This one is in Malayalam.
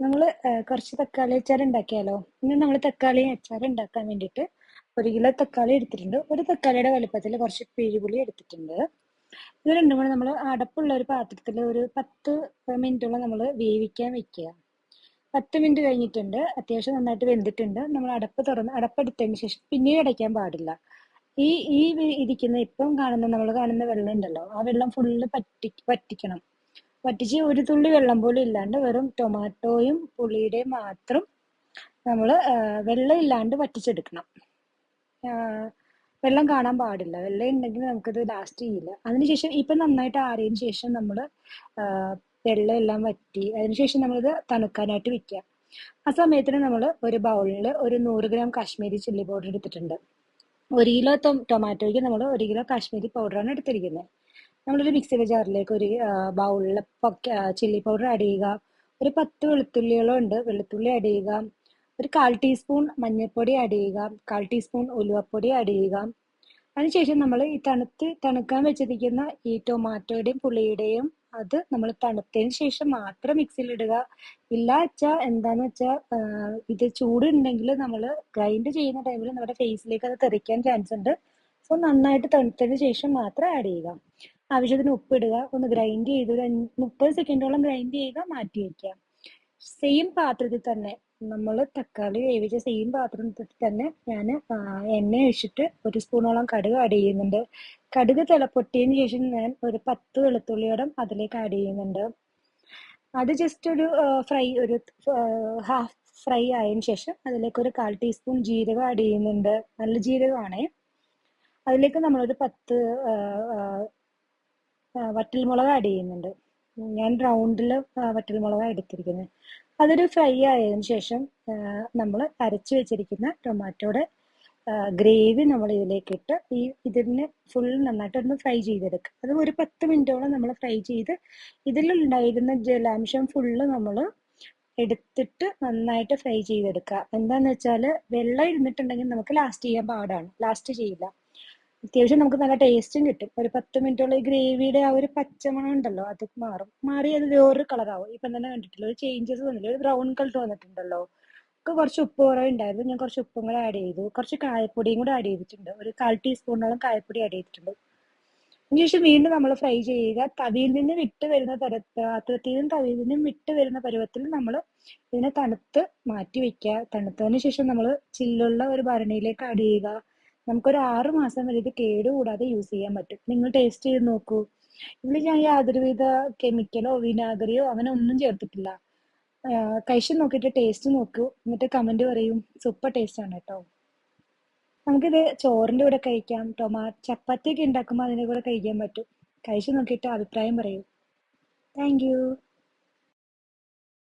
നമ്മൾ കുറച്ച് തക്കാളി അച്ചാർ ഉണ്ടാക്കിയാലോ? ഇന്ന് നമ്മൾ തക്കാളി അച്ചാർ ഉണ്ടാക്കാൻ വേണ്ടിയിട്ട് 1 കിലോ തക്കാളി എടുത്തിട്ടുണ്ട്. ഒരു തക്കാളിയുടെ വലുപ്പത്തിൽ കുറച്ച് പിഴിപുളി എടുത്തിട്ടുണ്ട്. ഇത് രണ്ടും കൂടെ നമ്മൾ അടപ്പുള്ള ഒരു പാത്രത്തിൽ ഒരു 10 മിനിറ്റോളം നമ്മൾ വേവിക്കാൻ വെക്കുക. 10 മിനിറ്റ് കഴിഞ്ഞിട്ടുണ്ട്. അത്യാവശ്യം നന്നായിട്ട് വെന്തിട്ടുണ്ട്. നമ്മൾ അടപ്പെടുത്തതിന് ശേഷം പിന്നീട് അടയ്ക്കാൻ പാടില്ല. ഈ ഈ ഇരിക്കുന്ന നമ്മൾ കാണുന്ന വെള്ളം ഉണ്ടല്ലോ, ആ വെള്ളം ഫുള്ള് വറ്റിക്കണം. വറ്റിച്ച് ഒരു തുള്ളി വെള്ളം പോലും ഇല്ലാണ്ട് വെറും ടൊമാറ്റോയും പുളിയുടെയും മാത്രം നമ്മൾ വെള്ളം ഇല്ലാണ്ട് വറ്റിച്ചെടുക്കണം. വെള്ളം കാണാൻ പാടില്ല. വെള്ളം ഉണ്ടെങ്കിൽ നമുക്കത് ലാസ്റ്റ് ചെയ്യില്ല. അതിനുശേഷം ഇപ്പം നന്നായിട്ട് ആറിയതിനു ശേഷം നമ്മൾ വെള്ളം എല്ലാം വറ്റി അതിനുശേഷം നമ്മളിത് തണുക്കാനായിട്ട് വെക്കുക. ആ സമയത്തിന് നമ്മൾ ഒരു ബൗളിൽ ഒരു 100 ഗ്രാം കാശ്മീരി ചില്ലി പൗഡർ എടുത്തിട്ടുണ്ട്. 1 കിലോ ടൊമാറ്റോയ്ക്ക് നമ്മൾ 1 കിലോ കാശ്മീരി പൗഡറാണ് എടുത്തിരിക്കുന്നത്. നമ്മളൊരു മിക്സിയുടെ ജാറിലേക്ക് ഒരു ബൗളിൽ ചില്ലി പൗഡർ ആഡ് ചെയ്യുക. ഒരു 10 വെളുത്തുള്ളികളും ഉണ്ട്, വെളുത്തുള്ളി ആഡ് ചെയ്യുക. ഒരു 1/4 ടീസ്പൂൺ മഞ്ഞൾപ്പൊടി ആഡ് ചെയ്യുക. 1/4 ടീസ്പൂൺ ഉലുവപ്പൊടി ആഡ് ചെയ്യുക. അതിനുശേഷം നമ്മൾ ഈ തണുക്കാൻ വെച്ചിരിക്കുന്ന ഈ ടൊമാറ്റോയുടെയും പുളിയുടെയും അത് നമ്മൾ തണുത്തതിന് ശേഷം മാത്രം മിക്സിയിൽ ഇടുക. ഇല്ല വെച്ചാൽ എന്താന്ന് വെച്ചാൽ ഇത് ചൂടുണ്ടെങ്കിൽ നമ്മൾ ഗ്രൈൻഡ് ചെയ്യുന്ന ടൈമിൽ നമ്മുടെ ഫേസിലേക്ക് അത് തെറിക്കാൻ ചാൻസ് ഉണ്ട്. സോ നന്നായിട്ട് തണുത്തതിന് ശേഷം മാത്രം ആഡ് ചെയ്യുക. ആവശ്യത്തിന് ഉപ്പ് ഇടുക, ഒന്ന് ഗ്രൈൻഡ് ചെയ്ത് ഒരു 30 സെക്കൻഡോളം ഗ്രൈൻഡ് ചെയ്യുക, മാറ്റി വയ്ക്കുക. സെയിം പാത്രത്തിൽ തന്നെ നമ്മൾ തക്കാളി വേവിച്ച സെയിം പാത്രത്തിൽ തന്നെ ഞാൻ എണ്ണ ഒഴിച്ചിട്ട് 1 സ്പൂണോളം കടുക് ആഡ് ചെയ്യുന്നുണ്ട്. കടുക് പൊട്ടിയതിന് ശേഷം ഞാൻ ഒരു 10 വെളുത്തുള്ളിയോളം അതിലേക്ക് ആഡ് ചെയ്യുന്നുണ്ട്. അത് ജസ്റ്റ് ഒരു ഹാഫ് ഫ്രൈ ആയതിനു ശേഷം അതിലേക്ക് ഒരു 1/4 ടീസ്പൂൺ ജീരകം ആഡ് ചെയ്യുന്നുണ്ട്. നല്ല ജീരകമാണേ. അതിലേക്ക് നമ്മളൊരു 10 വറ്റൽമുളക് ആഡ് ചെയ്യുന്നുണ്ട്. ഞാൻ റൗണ്ടിൽ വറ്റൽമുളകാണ് എടുത്തിരിക്കുന്നത്. അതൊരു ഫ്രൈ ആയതിനു ശേഷം നമ്മൾ അരച്ചു വെച്ചിരിക്കുന്ന ടൊമാറ്റോയുടെ ഗ്രേവി നമ്മൾ ഇതിലേക്ക് ഇട്ട് ഇതിനെ ഫുൾ നന്നായിട്ടൊന്ന് ഫ്രൈ ചെയ്തെടുക്കുക. അത് ഒരു 10 മിനിറ്റോളം നമ്മൾ ഫ്രൈ ചെയ്ത് ഇതിലുണ്ടായിരുന്ന ജലാംശം ഫുള്ള് നമ്മൾ എടുത്തിട്ട് നന്നായിട്ട് ഫ്രൈ ചെയ്തെടുക്കുക. എന്താന്ന് വെച്ചാൽ വെള്ളം ഇരുന്നിട്ടുണ്ടെങ്കിൽ നമുക്ക് ലാസ്റ്റ് ചെയ്യാൻ പാടാണ്, ലാസ്റ്റ് ചെയ്യില്ല. അത്യാവശ്യം നമുക്ക് നല്ല ടേസ്റ്റും കിട്ടും. ഒരു 10 മിനിറ്റോളം ഈ ഗ്രേവിയുടെ ആ ഒരു പച്ചമണം ഉണ്ടല്ലോ അത് മാറി അത് വേറൊരു കളറാവും. ഇപ്പം തന്നെ കണ്ടിട്ടില്ല, ഒരു ചേഞ്ചസ് വന്നില്ല, ഒരു ബ്രൗൺ കളർ വന്നിട്ടുണ്ടല്ലോ. കുറച്ച് ഉപ്പ് കുറവുണ്ടായിരുന്നു, ഞാൻ കുറച്ച് ഉപ്പും കൂടെ ആഡ് ചെയ്തു. കുറച്ച് കായപ്പൊടിയും കൂടെ ആഡ് ചെയ്തിട്ടുണ്ട്. ഒരു 1/4 ടീസ്പൂണോളം കായപ്പൊടി ആഡ് ചെയ്തിട്ടുണ്ട്. അതിനുശേഷം വീണ്ടും നമ്മൾ ഫ്രൈ ചെയ്യുക. തവിയിൽ നിന്ന് വിട്ട് വരുന്ന പാത്രത്തിൽ തവിയിൽ നിന്നും വിട്ട് വരുന്ന പരുവത്തിൽ നമ്മൾ ഇതിനെ തണുത്ത് മാറ്റി വെക്കുക. തണുത്തതിന് ശേഷം നമ്മൾ ചില്ലുള്ള ഒരു ഭരണിയിലേക്ക് ആഡ് ചെയ്യുക. നമുക്കൊരു 6 മാസം വരെ ഇത് കേടുകൂടാതെ യൂസ് ചെയ്യാൻ പറ്റും. നിങ്ങൾ ടേസ്റ്റ് ചെയ്ത് നോക്കൂ. ഇതിൽ ഞാൻ യാതൊരുവിധ കെമിക്കലോ വിനാഗിരിയോ അങ്ങനെ ഒന്നും ചേർത്തിട്ടില്ല. കഴിച്ച് നോക്കിയിട്ട് ടേസ്റ്റ് നോക്കൂ, എന്നിട്ട് കമന്റ് പറയും. സൂപ്പർ ടേസ്റ്റ് ആണ് കേട്ടോ. നമുക്കിത് ചോറിന്റെ കൂടെ കഴിക്കാം. ചപ്പാത്തി ഒക്കെ ഉണ്ടാക്കുമ്പോൾ അതിന്റെ കൂടെ കഴിക്കാൻ പറ്റും. കഴിച്ചു നോക്കിയിട്ട് അഭിപ്രായം പറയൂ. Thank you.